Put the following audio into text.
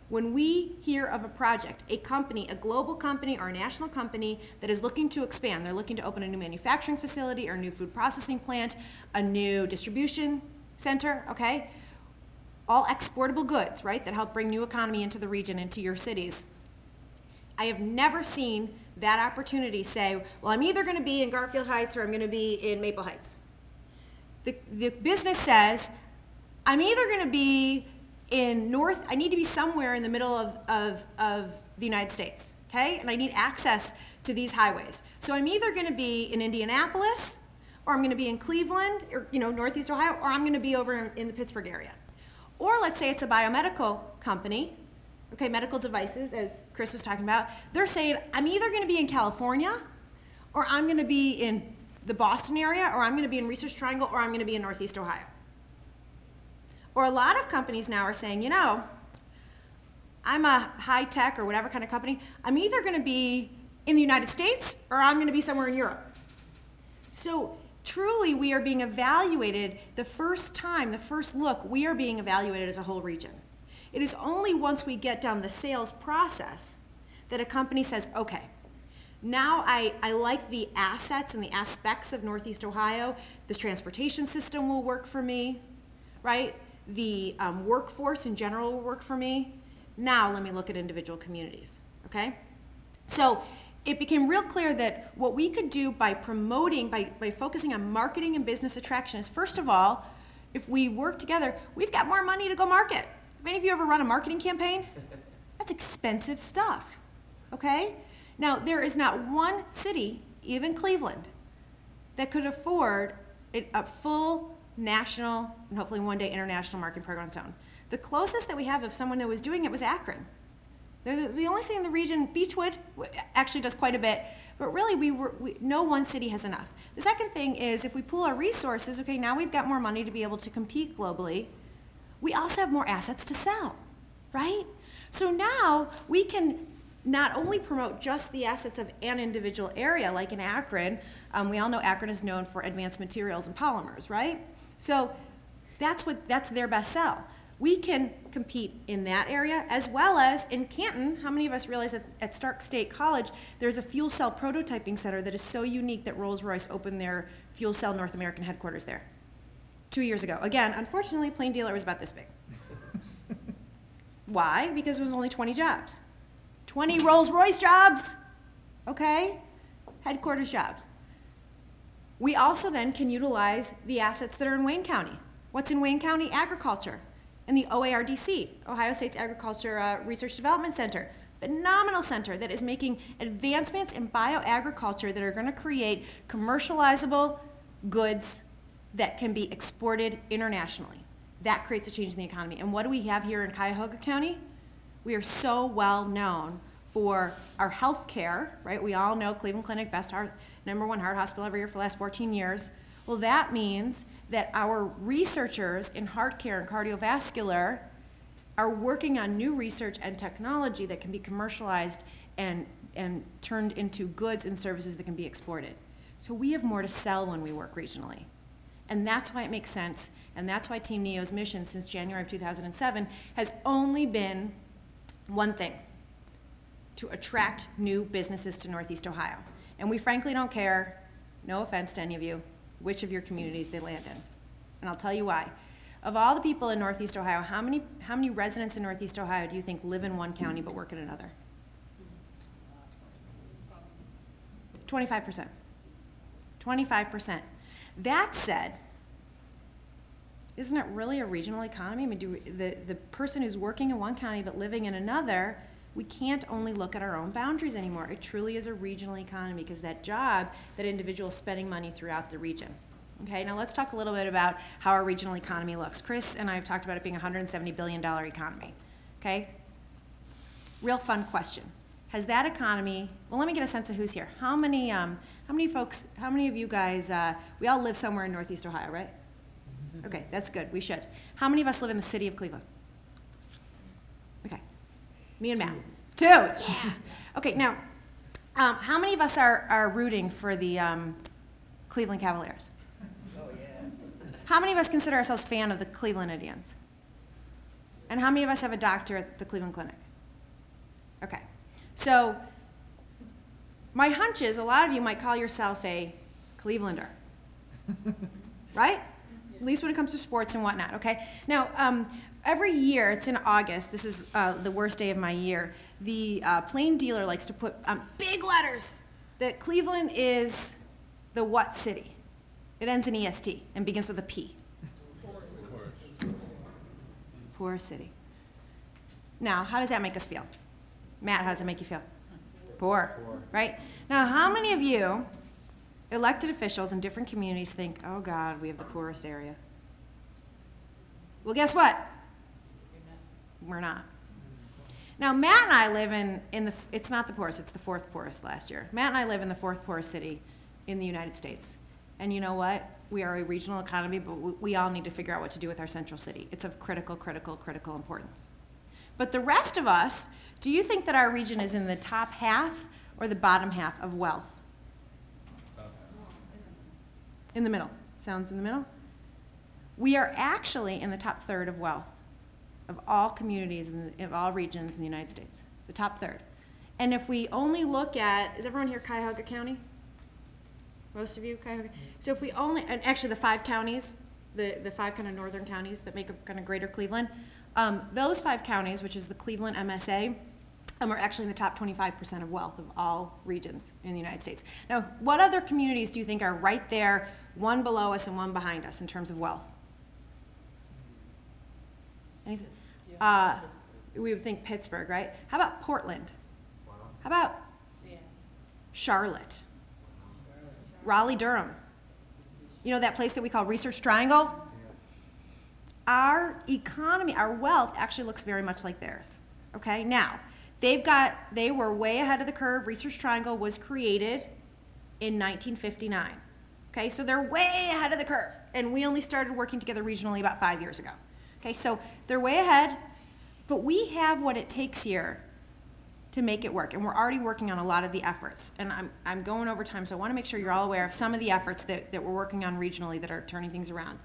when we hear of a project, a company, a global company or a national company that is looking to expand, they're looking to open a new manufacturing facility or a new food processing plant, a new distribution center, okay? All exportable goods, right, that help bring new economy into the region, into your cities. I have never seen that opportunity say, well, I'm either going to be in Garfield Heights or I'm going to be in Maple Heights. The business says, I'm either going to be in I need to be somewhere in the middle of the United States, okay? And I need access to these highways. So I'm either going to be in Indianapolis, or I'm going to be in Cleveland, or Northeast Ohio, or I'm going to be over in the Pittsburgh area. Or let's say it's a biomedical company, okay, medical devices, as Chris was talking about. They're saying, I'm either going to be in California, or I'm going to be in the Boston area, or I'm going to be in Research Triangle, or I'm going to be in Northeast Ohio. Or a lot of companies now are saying, I'm a high-tech or whatever kind of company. I'm either going to be in the United States or I'm going to be somewhere in Europe. So truly, we are being evaluated the first look, we are being evaluated as a whole region. It is only once we get down the sales process that a company says, okay, now I like the assets and the aspects of Northeast Ohio. This transportation system will work for me, right? The workforce in general will work for me. Now let me look at individual communities, okay? So it became real clear that what we could do by promoting, by focusing on marketing and business attraction is, first of all, if we work together, we've got more money to go market. Have any of you ever run a marketing campaign? That's expensive stuff, okay? Now, there is not one city, even Cleveland, that could afford a full national, and hopefully one day international marketing program on its own. The closest that we have of someone that was doing it was Akron. They're the only city in the region. Beechwood actually does quite a bit, but really no one city has enough. The second thing is, if we pool our resources, okay, now we've got more money to be able to compete globally, we also have more assets to sell, right? So now we can not only promote just the assets of an individual area, like in Akron. We all know Akron is known for advanced materials and polymers, right? So that's their best sell. We can compete in that area, as well as in Canton. How many of us realize that at Stark State College, there's a fuel cell prototyping center that is so unique that Rolls-Royce opened their fuel cell North American headquarters there 2 years ago. Again, unfortunately, plain dealer was about this big. Why? Because it was only 20 jobs. 20 Rolls-Royce jobs, okay? Headquarters jobs. We also then can utilize the assets that are in Wayne County. What's in Wayne County? Agriculture. And the OARDC, Ohio State's Agriculture Research Development Center. Phenomenal center that is making advancements in bioagriculture that are going to create commercializable goods that can be exported internationally. That creates a change in the economy. And what do we have here in Cuyahoga County? We are so well known for our health care, right? We all know Cleveland Clinic, #1 heart hospital every year for the last 14 years. Well, that means that our researchers in heart care and cardiovascular are working on new research and technology that can be commercialized and turned into goods and services that can be exported. So we have more to sell when we work regionally. And that's why it makes sense, and that's why Team NEO's mission since January of 2007 has only been one thing: to attract new businesses to Northeast Ohio. And we frankly don't care, no offense to any of you, which of your communities they land in. And I'll tell you why. Of all the people in Northeast Ohio, how many residents in Northeast Ohio do you think live in one county but work in another? 25%. 25%. That said, isn't it really a regional economy? I mean, the person who's working in one county but living in another, we can't only look at our own boundaries anymore. It truly is a regional economy because that job, that individual is spending money throughout the region. Okay, now let's talk a little bit about how our regional economy looks. Chris and I have talked about it being a $170 billion economy. Okay, real fun question. Has that economy, well, let me get a sense of who's here. How many folks, how many of you guys, we all live somewhere in Northeast Ohio, right? Okay, that's good, we should. How many of us live in the city of Cleveland? Okay, me and Matt. 2, yeah. Okay, now, how many of us are rooting for the Cleveland Cavaliers? Oh, yeah. How many of us consider ourselves fan of the Cleveland Indians? And how many of us have a doctor at the Cleveland Clinic? Okay. So my hunch is a lot of you might call yourself a Clevelander, right? At least when it comes to sports and whatnot, okay? Now, every year, it's in August, this is the worst day of my year, the Plain Dealer likes to put big letters that Cleveland is the what city? It ends in EST and begins with a P. Poor city. Now, how does that make us feel? Matt, how does it make you feel? Poor, right? Now, how many of you, elected officials in different communities, think, oh God, we have the poorest area? Well, guess what? We're not. Now, Matt and I live in the, it's not the poorest, it's the fourth poorest last year. Matt and I live in the fourth poorest city in the United States. And you know what? We are a regional economy, but we all need to figure out what to do with our central city. It's of critical importance. But the rest of us, do you think that our region is in the top half or the bottom half of wealth? In the middle. Sounds in the middle? We are actually in the top third of wealth of all communities, of all regions in the United States. The top third. And if we only look at, is everyone here Cuyahoga County? Most of you, Cuyahoga? So if we only, and actually the 5 counties, the 5 kind of northern counties that make up kind of greater Cleveland, those 5 counties, which is the Cleveland MSA, are actually in the top 25% of wealth of all regions in the United States. Now, what other communities do you think are right there, one below us and one behind us in terms of wealth? We would think Pittsburgh, right? How about Portland? How about Charlotte? Raleigh-Durham? You know that place that we call Research Triangle? Our economy, our wealth actually looks very much like theirs. Okay, now, they were way ahead of the curve. Research Triangle was created in 1959. Okay, so they're way ahead of the curve. And we only started working together regionally about 5 years ago. Okay, so they're way ahead, but we have what it takes here to make it work. And we're already working on a lot of the efforts. And I'm going over time, so I want to make sure you're all aware of some of the efforts that we're working on regionally that are turning things around.